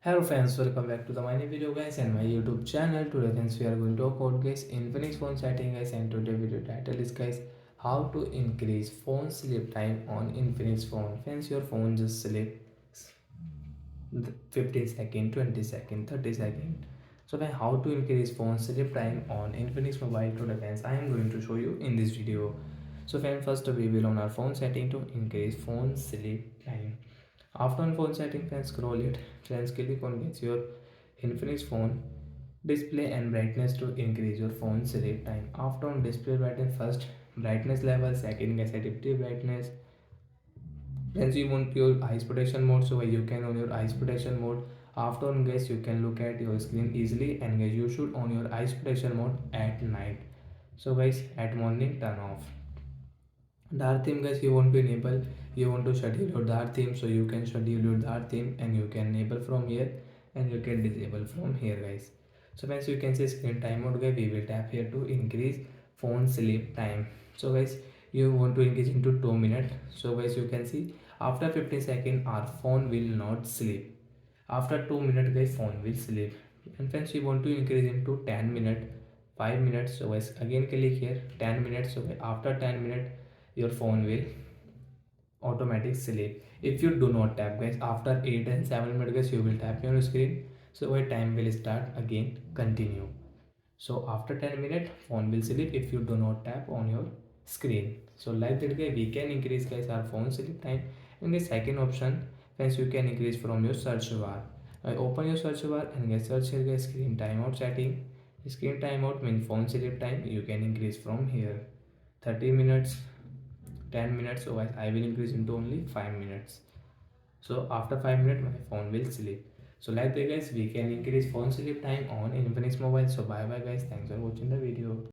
Hello friends, welcome back to the my new video guys and my YouTube channel. Today friends we are going to talk about guys Infinix phone setting guys, and today video title is guys how to increase phone sleep time on Infinix phone. Friends, your phone just sleep 15 second, 20 second, 30 second. So then how to increase phone sleep time on Infinix mobile today friends, I am going to show you in this video. So friends, first we will on our phone setting to increase phone sleep time. After on phone setting, friends, scroll it. Friends, click on get your Infinix phone display and brightness to increase your phone sleep time. After on display brightness, first brightness level, second guys adaptive brightness. Friends, you want your eyes protection mode, so you can on your eyes protection mode. After on guys, you can look at your screen easily, and guys you should on your eyes protection mode at night. So guys, at morning turn off. Dark theme guys, you want to enable, you want to schedule your dark theme, so you can schedule your dark theme and you can enable from here and you can disable from here guys. So once you can say screen time mode guys, we will tap here to increase phone sleep time. So guys, you want to increase into 2 minutes. So guys, you can see after 15 seconds our phone will not sleep. After 2 minutes guys, phone will sleep. And friends, you want to increase into 10 minutes, 5 minutes. So guys, again click here 10 minutes. So guys, after 10 minutes your phone will automatic sleep. If you do not tap guys, after 8 and 7 minutes guys, you will tap your screen, so your time will start again continue. So after 10 minutes phone will sleep if you do not tap on your screen. So like that guys, we can increase guys our phone sleep time. In the second option, friends, you can increase from your search bar. Open your search bar and guys search here guys screen timeout setting. Screen timeout means phone sleep time, you can increase from here 30 minutes, 10 minutes. So I will increase into only 5 minutes. So after 5 minutes my phone will sleep. So like that guys, we can increase phone sleep time on Infinix mobile. So bye bye guys, thanks for watching the video.